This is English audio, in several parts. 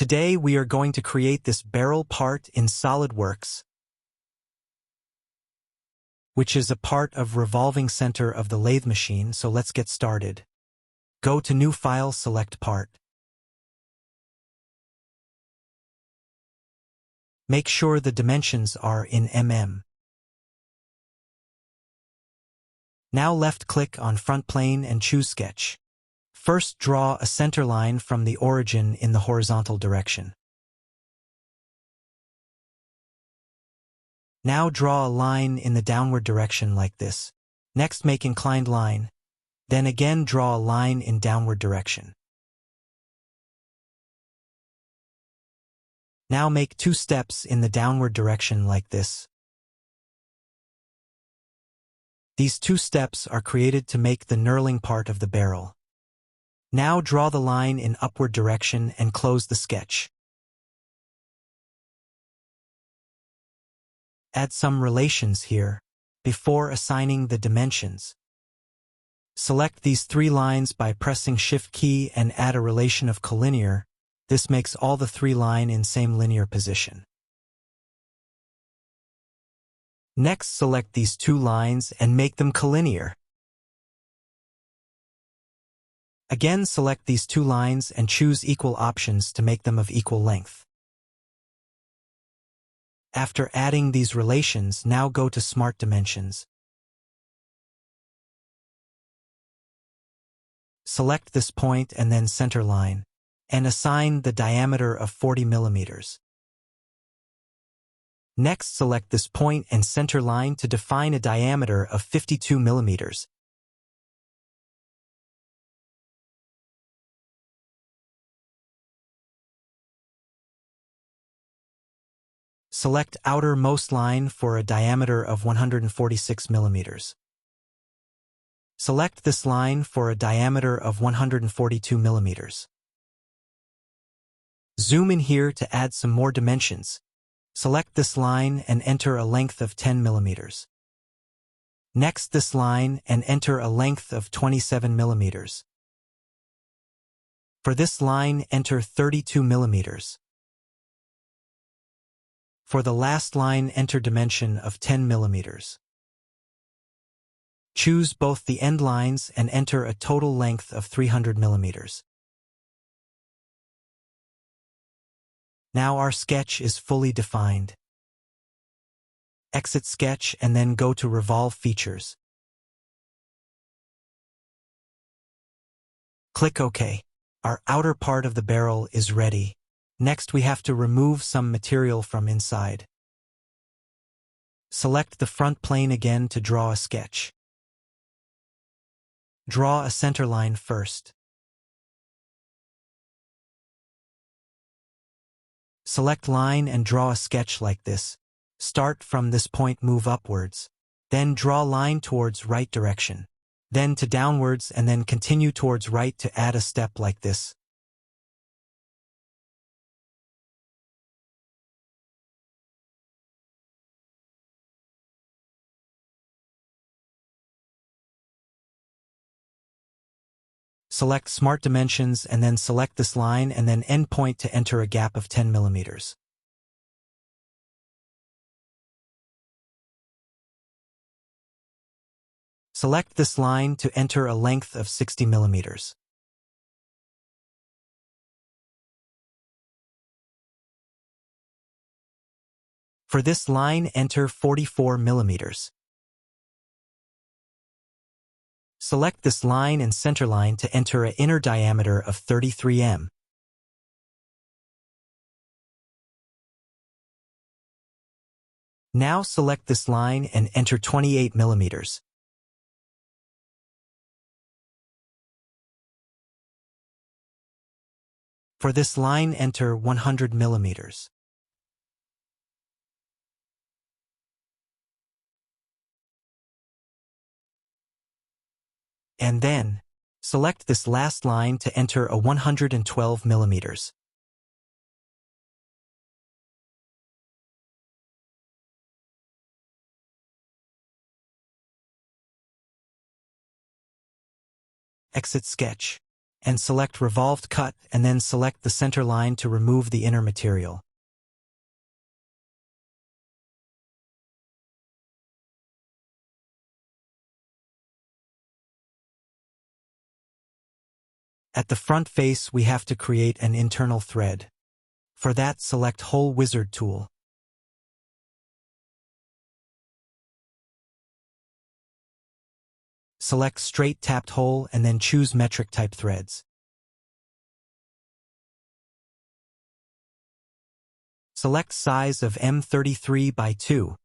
Today we are going to create this barrel part in SolidWorks, which is a part of Revolving Center of the Lathe Machine, so let's get started. Go to New File, select Part. Make sure the dimensions are in mm. Now left-click on Front Plane and choose Sketch. First, draw a center line from the origin in the horizontal direction. Now draw a line in the downward direction like this. Next, make inclined line. Then again draw a line in downward direction. Now make 2 steps in the downward direction like this. These 2 steps are created to make the knurling part of the barrel. Now draw the line in upward direction and close the sketch. Add some relations here, before assigning the dimensions. Select these 3 lines by pressing Shift key and add a relation of collinear. This makes all the 3 lines in same linear position. Next, select these 2 lines and make them collinear. Again, select these 2 lines and choose equal options to make them of equal length. After adding these relations, now go to Smart Dimensions. Select this point and then center line, and assign the diameter of 40 millimeters. Next, select this point and center line to define a diameter of 52 millimeters. Select outermost line for a diameter of 146 millimeters. Select this line for a diameter of 142 millimeters. Zoom in here to add some more dimensions. Select this line and enter a length of 10 millimeters. Next, this line and enter a length of 27 millimeters. For this line, enter 32 millimeters. For the last line, enter dimension of 10 millimeters. Choose both the end lines and enter a total length of 300 millimeters. Now our sketch is fully defined. Exit Sketch and then go to Revolve Features. Click OK. Our outer part of the barrel is ready. Next, we have to remove some material from inside. Select the front plane again to draw a sketch. Draw a center line first. Select line and draw a sketch like this. Start from this point, move upwards. Then draw line towards right direction. Then to downwards and then continue towards right to add a step like this. Select Smart Dimensions and then select this line and then end point to enter a gap of 10 millimeters. Select this line to enter a length of 60 millimeters. For this line, enter 44 millimeters. Select this line and center line to enter an inner diameter of 33 mm. Now select this line and enter 28 millimeters. For this line, enter 100 millimeters. And then, select this last line to enter a 112 millimeters. Exit Sketch. and select Revolved Cut, and then select the center line to remove the inner material. At the front face, we have to create an internal thread. For that, select Hole Wizard tool. Select Straight Tapped Hole and then choose Metric Type Threads. Select size of M33 by 2.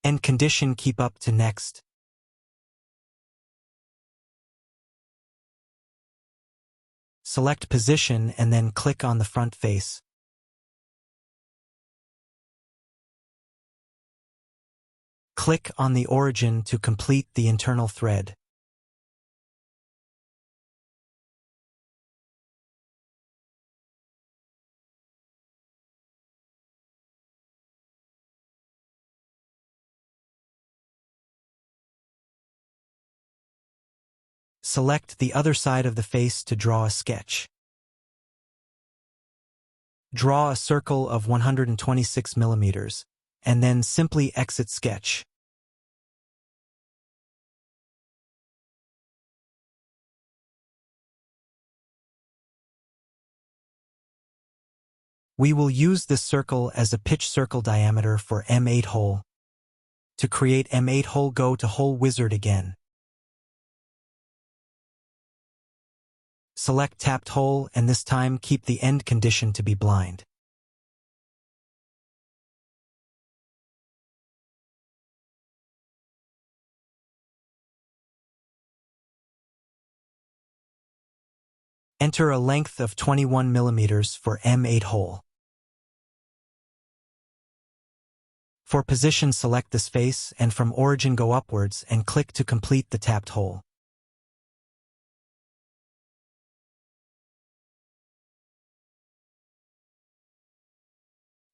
End condition keep up to next. Select position and then click on the front face. Click on the origin to complete the internal thread. Select the other side of the face to draw a sketch. Draw a circle of 126 millimeters, and then simply exit sketch. We will use this circle as a pitch circle diameter for M8 hole. To create M8 hole, go to Hole Wizard again. Select Tapped Hole and this time keep the end condition to be blind. Enter a length of 21 millimeters for M8 hole. For position, select this face and from origin go upwards and click to complete the tapped hole.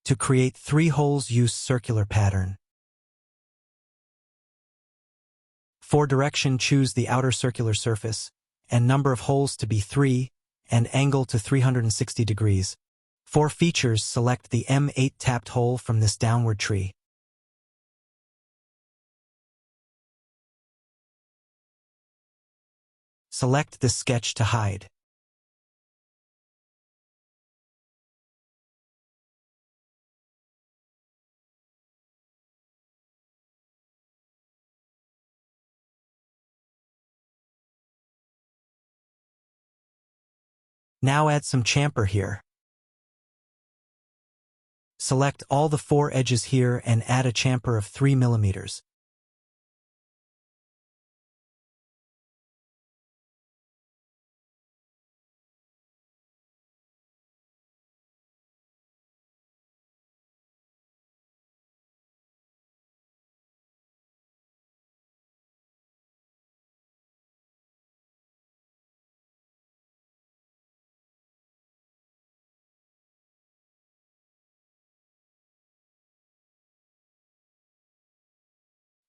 To create 3 holes, use circular pattern. For direction, choose the outer circular surface, and number of holes to be 3, and angle to 360 degrees. For features, select the M8 tapped hole from this downward tree. Select this sketch to hide. Now add some chamfer here. Select all the 4 edges here and add a chamfer of 3 millimeters.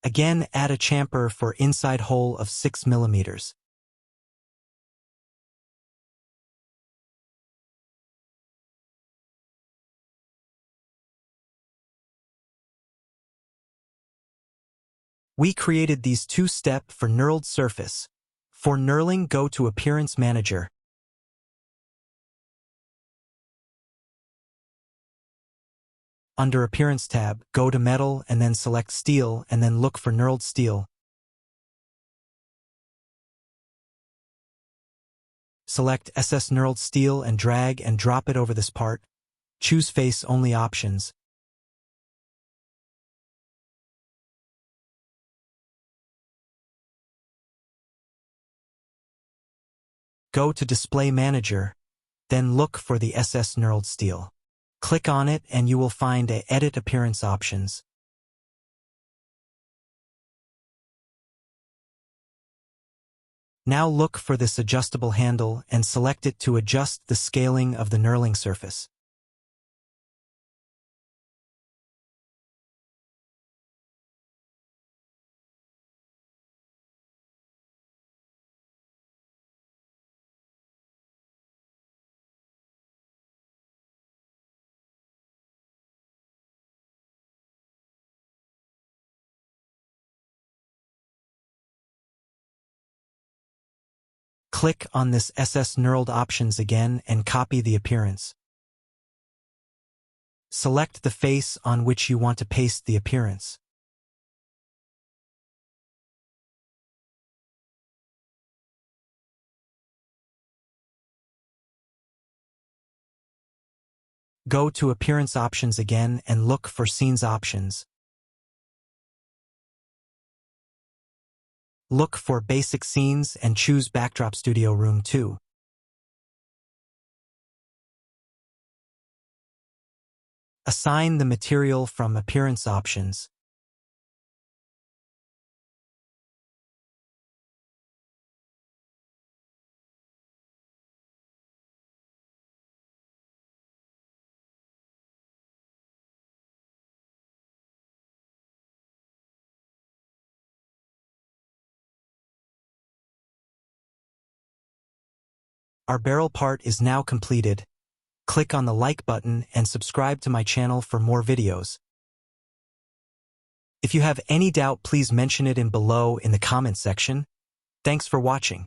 Again, add a chamfer for inside hole of 6 millimeters. We created these 2-step for knurled surface. For knurling, go to Appearance Manager. Under Appearance tab, go to Metal and then select Steel and then look for knurled steel. Select SS knurled steel and drag and drop it over this part. Choose face only options. Go to Display Manager, then look for the SS knurled steel. Click on it and you will find a Edit Appearance options. Now look for this adjustable handle and select it to adjust the scaling of the knurling surface. Click on this SS Knurled options again and copy the appearance. Select the face on which you want to paste the appearance. Go to Appearance Options again and look for Scenes options. Look for Basic Scenes and choose Backdrop Studio Room 2. Assign the material from Appearance Options. Our barrel part is now completed. Click on the like button and subscribe to my channel for more videos. If you have any doubt, please mention it below in the comment section. Thanks for watching.